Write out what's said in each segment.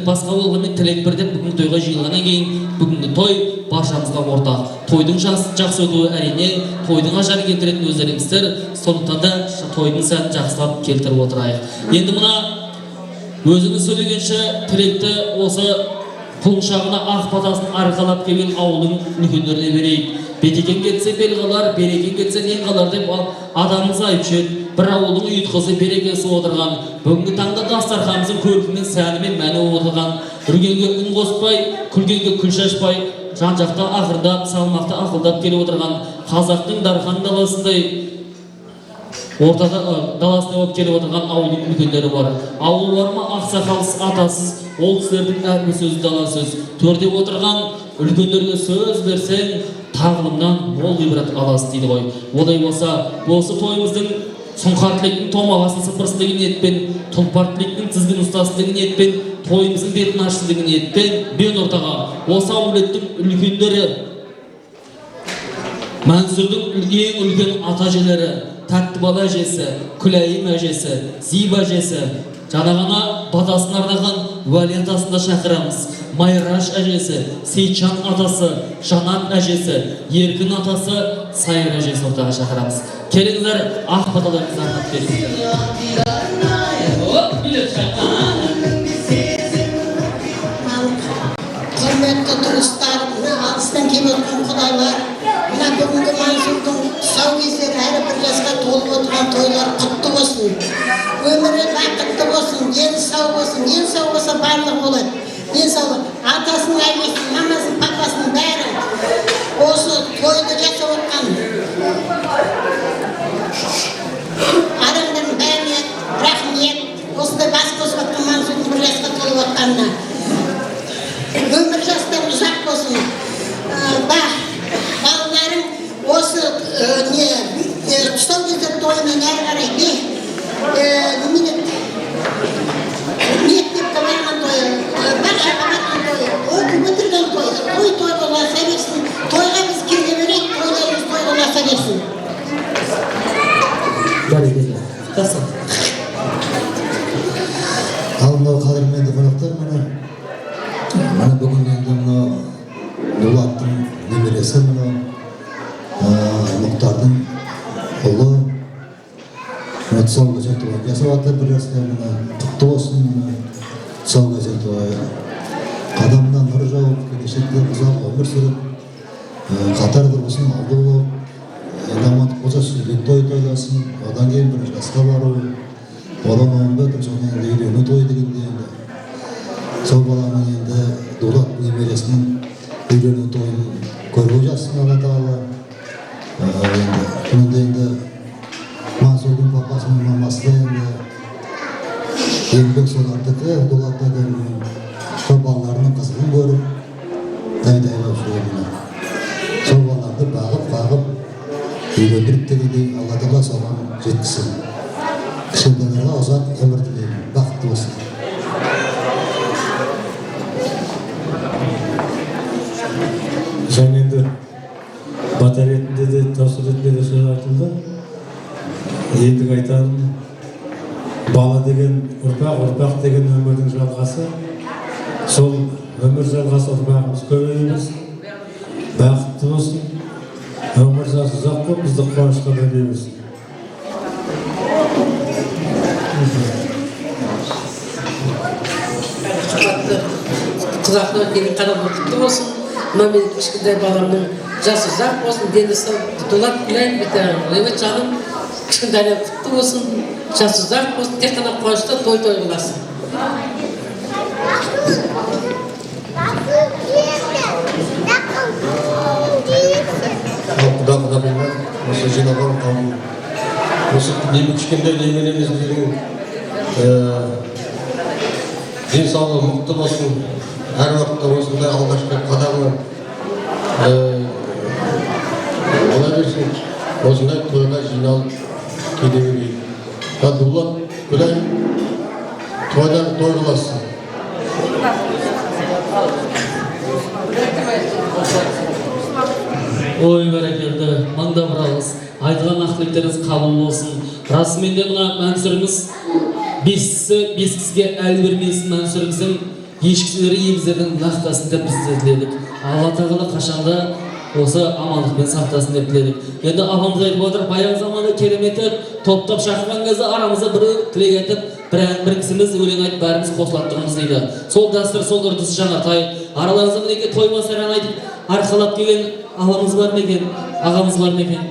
басқа болғанмен тілек бір деп бүгінгі тойға жиылғаннан кейін бүгінгі той баршамызға ортақ. Тойдың жақсы өтуі әрине тойдың ажарын келтіретін өздеріңіздер, сондықтан да тойдың сәтін жақсылап келтіріп отырайық. Енді мына өзіңіз сөйлегенше тілекті осы құлыншағына ақ батасын арқалап келген ауылдың үлкендеріне берейік. Бетекең кетсе бел қалар, берекең кетсе нең қалар деп адамымыз айтып жүреді. Бір ауылдың ұйытқысы берекесі отырған, бүгінгі таңда дастарханымыздың көркімен, сәнімен мәні отырған, үргенге үн қоспай, күлгенге күл шашпай, жан-жақта ақырдап, салмақты ақылдап келіп отырған қазақтың дархан даласындай ортада даласында болып келіп отырған ауылдың үлкендері бар. Ауыл бар ма ақсақалсыз, атасыз, ол кісілердің әрбір сөзі дала сөз. Төрде отырған үлкендерге сөз берсең, тағылымнан мол ғибрат аласыз дейді ғой. Олай болса, осы тойымыздың сұңқар тілектің томағасын сыпырсын деген ниетпен, тұлпар тілектің тізгін ұстасын деген ниетпен, тойымыздың бетін ашсын деген ниетпен, бен ортаға осы ауылеттің үлкендері, Мәнсүрдің ең үлкен ата әжелері, Тәттібала әжесі, Күләйім әжесі, Зиба әжесі, жаңағына батасын арнаған Уәли атасын да шақырамыз. Майраш әжесі, Сейтжан атасы, Жанат әжесі, Еркін атасы, Сайыр әжесі ортаға шақырамыз. Келіңіздер, ақ баталарыңызды арнап беріңіздер. Құрметті туыстар, алыстан келіп отырған құдайлар, мына бүгінгі Мансұрдың тұсаукесері әрбір жасқа толып отырған тойлар құтты болсын. Өмірі бақытты болсын, дені сау болсын, дені сау болса барлығы болады. денсаулық. Атасының, әкесінің, мамасының, папасының бәрі осы тойды жасап отқан адамдардың бәріне рахмет. Осындай бас қосып отқан Мансұрдың бір жасқа толып отқанына. Өмір жастары ұзақ болсын. Балаларым осы тұсаукесер тойынан әрі қарай мектепке барған тойы, бақшаға барған тойы, оқып бітірген тойы, тойға ұласа берсін. Тойға біз келе берейік, тойларымыз тойға ұласа берсін. Бәрекелді. Жақсы. Ал мынау қадірменді қонақтар, мына бүгін енді мынау Дулаттың немересі, мынау Мұхтардың ұлы тұсаукесер тойы жасап жатыр. Бір жаста мына құтты болсын, тұсаукесер тойы. Қадамына нұр жауып, келешекте ұзақ өмір сүріп, қатар тұрғысын алды болып, амандық болса сүрген той тойласын, одан кейін бір жасқа бару, одан 15 содан енді үйлену той дегенде енді сол баланың енді Дулат немересінің үйлену тойын көру жассын Алла Тағала. Бұнда енді Мансұрдың папасының мамасы да енді еңбек солардікі, Дулатта көрген сол балаларының қызығын көріп, дайдай болып жүргені. Сол балаларды бағып, үйлендіріп дегендей Алла Тағала соған жеткізсін. Кішкентайларға ұзақ өмір тілеймін, бақытты болсын. Және енді бата ретінде де, тосыр ретінде де сөз айтылды. Ендігі айтарым, бала деген ұрпақ деген өмірдің жалғасы. Сол өмір жалғасы ұрпағымыз көбейеміз, бақытты болсын. Өмір жасы ұзақ болып, бізді қуанышқа бөлейміз. Құлақына келіп қадам құтты болсын. Мына мен кішкентай баламның жасы ұзақ болсын, дені сау, Дулат білайын бетерім. Лебет жаным, кішкентайлар құтты болсын, жасы ұзақ болсын, тек қана қуанышта той қыласын. Құда болмақ, осы жинаған қауым, осы кішкентай немереміздің денсаулығы мықты болсын, әр уақытта осындай алғашқы қадамы бола берсін, осындай тойға жиналып келе берейік. Дулат Күләй тойдан той қыласын. Ой, бәрекелді, маңда бір алғыс. Айтылған ақылеттеріңіз қабыл болсын. Расымен де мына Мансұрыңыз бес кісіге әл бермесін. Мансұрыңыздың ешкісілері егіздердің нақтасын деп біз тіледік. Алла Тағала қашанда осы амандықпен сақтасын деп тіледік. Енді апамыз айтып отыр, баяғы заманда керемет етіп, топтап шақырған кезде арамызда бір тілек айтып, бір кісіміз өлең айтып, бәріміз қосылаттығымыз дейді. Сол дәстүр, сол үрдіс жаңартай. Араларыңызда мінеке той басаран айтып, арқалап келген ағамыз бар ма екен, ағамыз бар ма екен?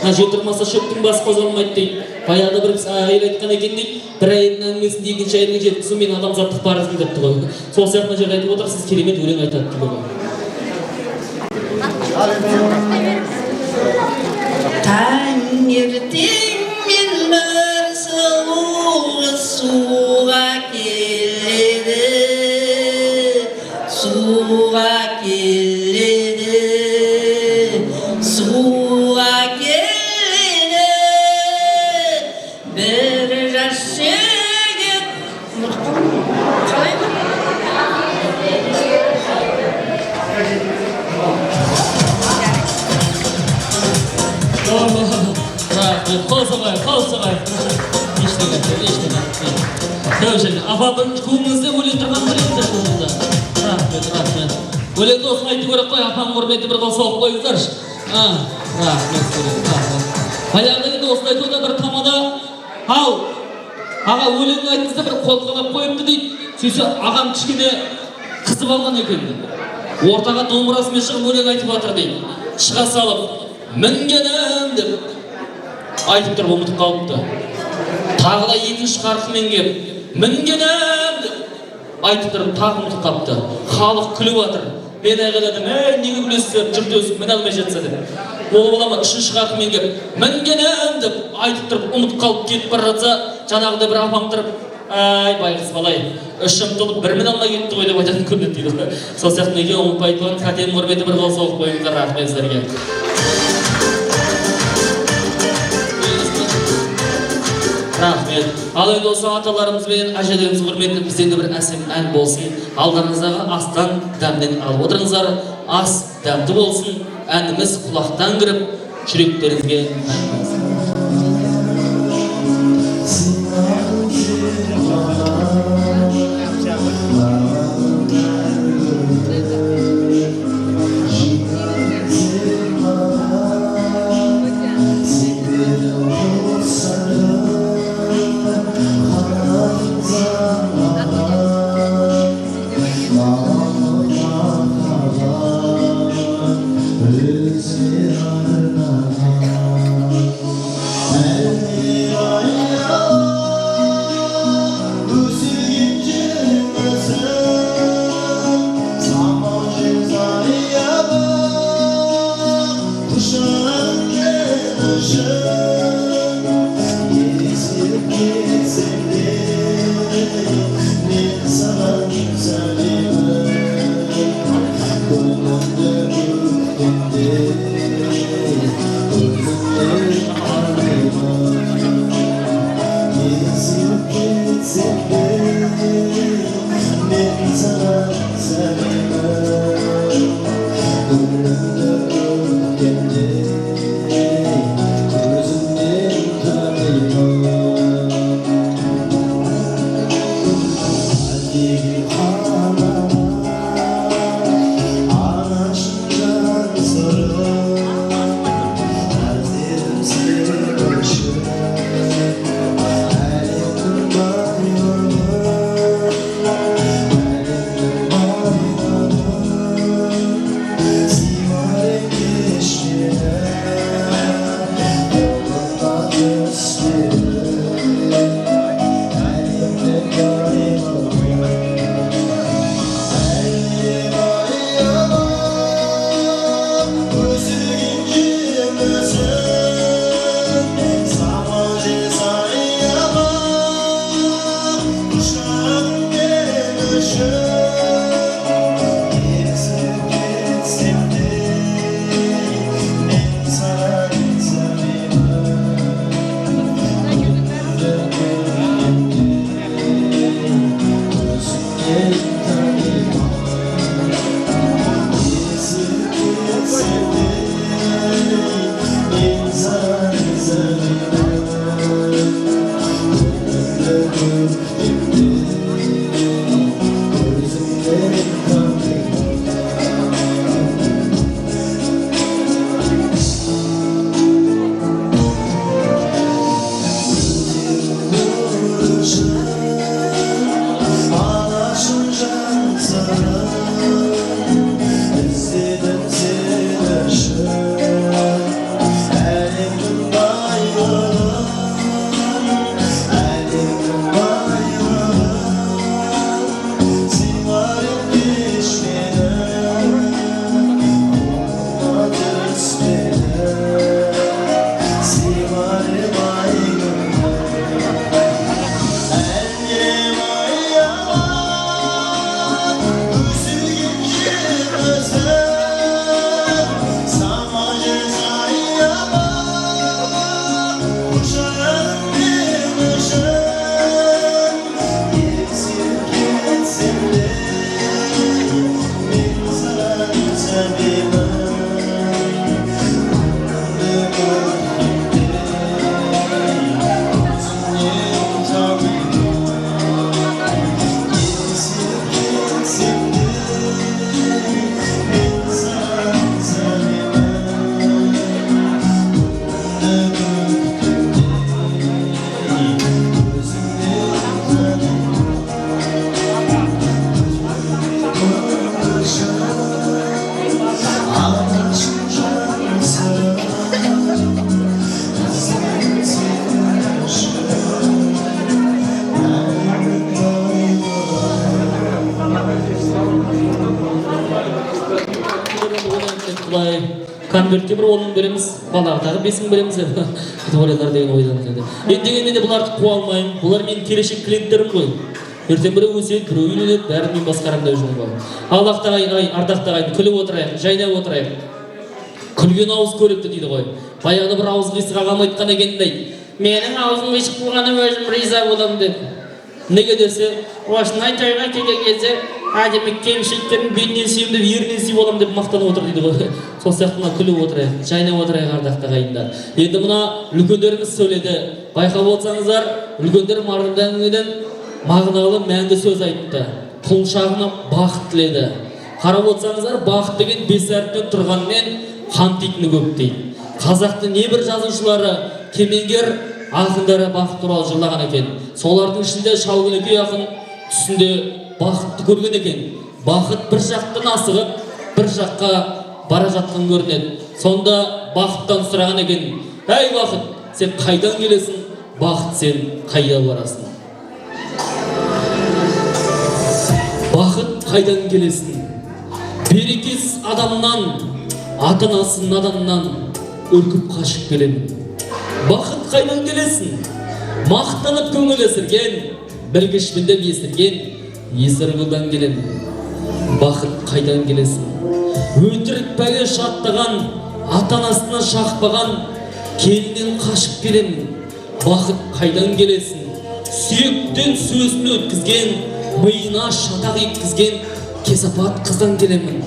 Жөтірмаса шөптің басы қозғалмайды дейді. Баяғыда бір кісі әйел айтқан екен дейді, бір әйелдің әңгімесінде екінші әйелдің жеткізу мен адамзаттық парызым депті ғой. Сол сияқты жерде айтып отыр, сіз керемет өлең айтады дейді ғой. Таңертең мен бір сұлу суға келеді, суға келеді, суға келеді, бір жас жігіт. Қалай ма? Қол соғайық. Ештеңе. Апа бір көңіліңізде өлең тұрған бір еді көңілді. Рахмет. Өлеңді осылай айту керек қой, апаң құрметті бір қол соғып қойыңыздаршы. Рахмет. Баяғыда енді осылай тұрда бір тамада, ау, аға өлең айтыңызда бір қолқалап қойыпты дейді. Сөйтсе ағам кішкене қызып алған екен. Ортаға домбырасымен шығып өлең айтып жатыр дейді. Шыға салып, мінгенім деп айтып тұрып ұмытып қалыпты. Тағы да екінші қарқымен келіп, мінгенім деп айтып тұрып тағы ұмытып қапты. Халық күліп жатыр. Мен айғайладым, неге күлесіздер, жұрт өсіп міне алмай жатса деп. Ол балама үшінші қарқымен келіп, мінгенім деп айтып тұрып ұмытып қалып кетіп бара жатса, жаңағыда бір апам тұрып, ай байғыз балай, үшім толып бір мін алмай кетті ғой деп айтатын көрінеді дейді. Сол сияқты неге ұмытпай айтпаған, қатенің құрметі бір қол соғып қойыңыздар, рахмет сіздерге. Рахмет. Ал енді осы аталарымызбен, әжелеріміз құрметті бізден де бір әсем ән болсын. Алдарыңыздағы астан дәмнен алып отырыңыздар. Ас дәмді болсын. Әніміз құлақтан кіріп, жүректеріңізге ән болсын. Anlaşınca Алай конвертке бір 10 береміз, балағдағы 5 береміз деп ойлар деген ойдан келді. Дегенмен де бұларды қуа алмаймын. Бұлар менің келешек клиенттерім ғой. Ертең бірі өседі, бірі үйленеді, бәрін мен басқарамын деп жүрмін ғой. Аллах тағайын, ардақ тағайын, күліп отырайық, жайнап отырайық. Күлген ауыз көрікті дейді ғой. Баяғыда бір ауыз қисық ағам айтқан екен дейді. Менің аузым қисық болғаны өзім риза боламын деп. Неге десе, осындай тойға келген кезде әдемі кемшіліктердің бетінен сүйем деп, ерінен сүйіп боламын деп мақтанып отыр дейді ғой. Сол сияқты мына күліп отырайық, жайнап отырайық ардақты ағайындар. Енді мына үлкендеріміз сөйледі. Байқап отырсаңыздар, үлкендер мардымдағаннан мағыналы мәнді сөз айтты. Құлшағына бақыт тіледі. Қарап отырсаңыздар, бақыт деген 5 әріптен тұрғанмен қамтитыны көп дейді. Қазақтың небір жазушылары, кемеңгер ақындары бақыт туралы жырлаған екен. Солардың ішінде Шалгүнекей ақын түсінде бақытты көрген екен. Бақыт бір жақтан асығып, бір жаққа бара жатқан көрінеді. Сонда бақыттан сұраған екен: "Әй бақыт, сен қайдан келесің? Бақыт, сен қайда барасың?" Бақыт қайдан келесің? Берекесіз адамнан, ата-анасы наданнан үркіп қашып келемін. Бақыт қайдан келесің? Мақтанып көңіл есірген, білгішпін деп есірген, есіргілдан келемін. Бақыт қайдан келесің? Өтірік бәле шаттаған, ата-анасына шақпаған, келіннен қашып келемін. Бақыт қайдан келесің? Сүйектен сөзін өткізген, миына шатақ еткізген, кесапат қыздан келемін.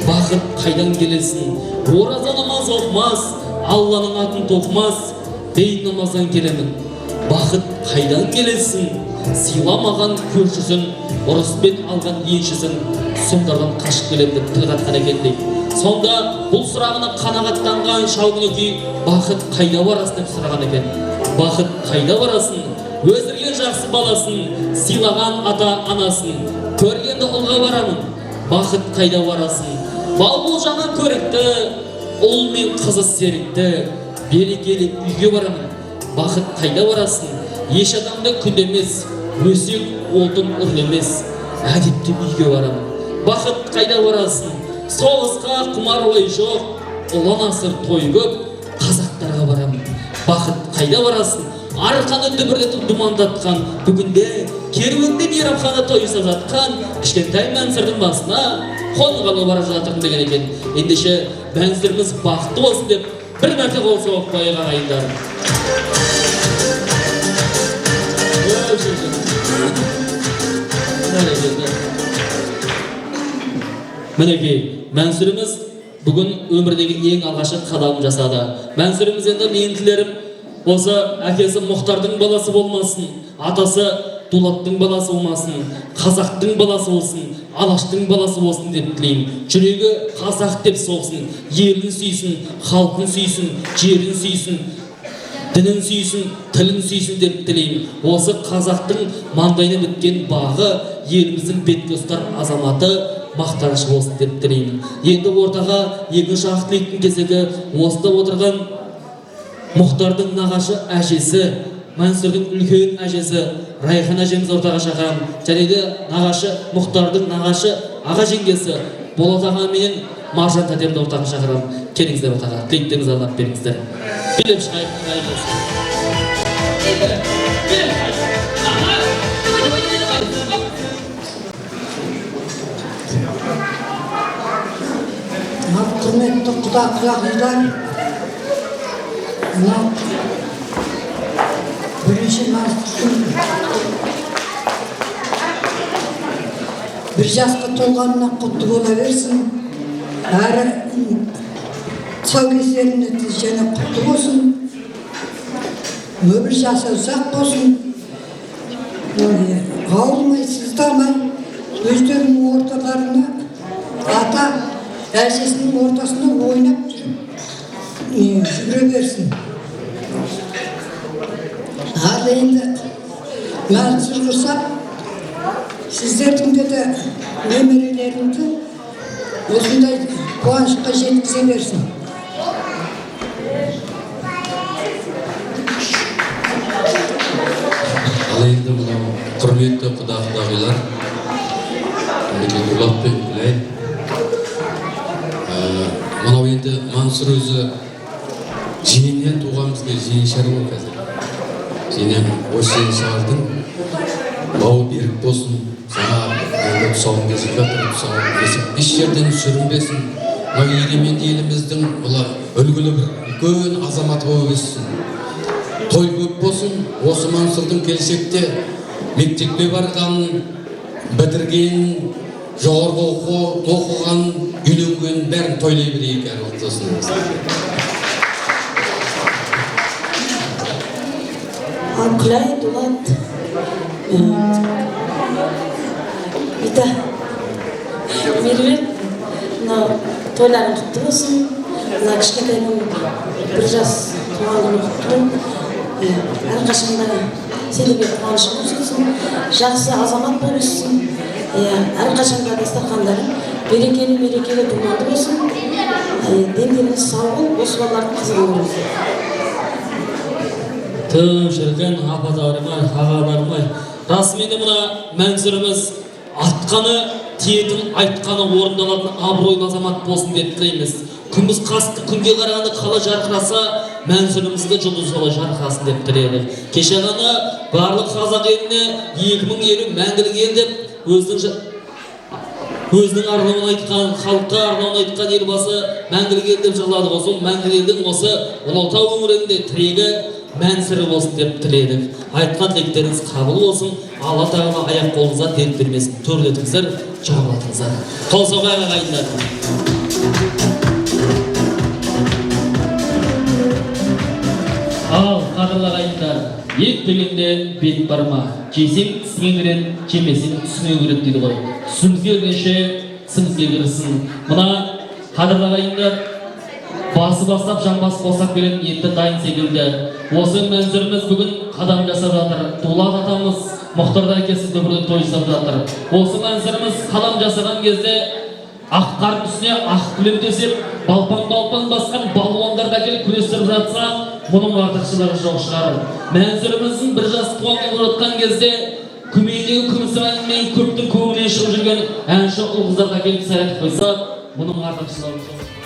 Бақыт қайдан келесің? Ораза намаз оқымас, Алланың атын тоқымас, бейін намаздан келемін. Бақыт қайдан келесің? Сыйламаған көршісін, ұрыспен алған еншісін, сұмдардан қашып келемін деп тіл қатқан екен дейді. Сонда бұл сұрағына қанағаттанған Шалгүнекей бақыт қайда барасың деп сұраған екен. Бақыт қайда барасың? Өсірген жақсы баласын, сыйлаған ата-анасын, көргенді ұлға барамын. Бақыт қайда барасың? Балбұл жаңа көрікті, ұл мен қызы серікті, берекелі үйге барамын. Бақыт қайда барасың? Еш адамды күндемес, өсек отын үрлемес, әдепті үйге барамын. Бақыт қайда барасың? Соғысқа құмар ой жоқ, ұлан асыр той көп, қазақтарға барамын. Бақыт қайда барасың? Арқаны дүбірлетіп думандатқан, бүгінде керуенде мейрамхана той жасап жатқан кішкентай Мәнсүрдің басына қонғалы бара жатырмын деген екен. Ендеше Мәнсүріміз бақытты болсын деп бір мәрте қол соғып қояйық ағайындар. Мінекей, Мәнсүріміз бүгін өмірдегі ең алғашқы қадамын жасады. Мәнсүріміз енді менің тілерім осы әкесі Мұхтардың баласы болмасын, атасы Дулаттың баласы болмасын, қазақтың баласы болсын, Алаштың баласы болсын деп тілеймін. Жүрегі қазақ деп соғсын, елін сүйсін, халқын сүйсін, жерін сүйсін, дінін сүйсін, тілін сүйсін деп тілеймін. Осы қазақтың маңдайына біткен бағы, еліміздің бетке ұстар азаматы мақтаныш болсын деп тілеймін. Енді ортаға екінші ақ тілектің кезегі осында отырған Мұхтардың нағашы әжесі, Мәнсүрдің үлкен әжесі Райхан әжеміз ортаға шақырамын. Және де нағашы Мұхтардың нағашы аға жеңгесі Болат аға менен Маржан тәтемді ортаға шақырамын. Келіңіздер ортаға, тілектеріңізді арнап беріңіздер. Билеп шығайық, Құрметті құда-құдағилар, мынау бірінші Мәнсүрдің бір жасқа толғанына құтты бола берсін. Әрі тұсаукесеріне және құтты болсын. Өмір жасы ұзақ болсын. Ауылмай, сыздамай, өздерінің орталарына ата әжесінің ортасында ойнап жүре берсін. Ал енді Мәнсүр құрсап, сіздердің де немерелеріңді осындай қуанышқа жеткізе берсін. Ал енді мынау құрметті құда-құдағилар, Нұрбек Білай, Мынау енді Мансұр өзі жиеннен туған бізге жиеншар ғой қазір. Жиенем осы жиеншардың бауы берік болсын, сана енді тұсауын кесіп жатыр, тұсауын кесіп еш жерден сүрінбесін. Мына егеменді еліміздің үлгілі бір үлкен азаматы болып өссін. Той көп болсын, осы Мансұрдың келешекте мектепке барғанын, бітіргенін, жоғарғы оқыған, үйленгенін бәрін тойлай берейік әр ұлттасын. Күләй, Дулат, Бита, Меруерт, тойларың құтты болсын. Кішкентайдың бір жас туған күні құтты. Әрқашанда сендерге қуанышың көрсетсін, жақсы азамат болып өссін. Әрқашанда дастархандарың берекелі думанды болсын. Дендеріңіз сау бол, осы балалардың қызығын көрсін. Тым шіркін апатарымай, ағаларымай. Расымен де мына Мәнсүріміз атқаны, тиетін айтқаны орындалатын абыройын азамат болсын деп тілейміз. Күміс қасты күнге қарағанда қала жарқыраса, Мәнсүрімізді жұлдыз солай жарқырасын деп тіледі. Кеше ғана барлық қазақ еліне 2050 мәңгілік ел деп өзінің арнауын айтқан, халыққа арнауын айтқан елбасы мәңгілік ел деп жырлады ғой. Сол мәңгілік елдің осы Ұлытау өңірінде тірегі Мәнсүрі болсын деп тіледік. Айтқан тілектеріңіз қабыл болсын. Алла тағала аяқ қолыңызға дерт бермесін. Төрлетіңіздер, жауабатыңыздар. Қол соғайық ағайындар. Ал қадірлі ағайындар, ет дегенде бет бар ма? Жесең тісіңе кіреді, жемесең түсіңе кіреді дейді ғой. Түсіңізге кіргенше тісіңізге кірсін. Мына қадірлі ағайындар, басы бастап жамбас босап келетін етті дайын секілді. Осы Мәнсүріміз бүгін қадам жасап жатыр. Дулат атамыз, Мұхтар әкесі дүбірді той жасап жатыр. Осы Мәнсүріміз қадам жасаған кезде ақ қардың үстіне ақ кілем төсеп, балпаң басқан балуандар да келіп күрестіріп жатса, мұның артықшылығы жоқ шығар. Мәнсүріміздің бір жас туған күнін отқан кезде көмейіндегі күмісі әнмен көптің көңілінен шығып жүрген әнші ұл қыздар да келіп сайратып қойса, мұның артықшылығы жоқ.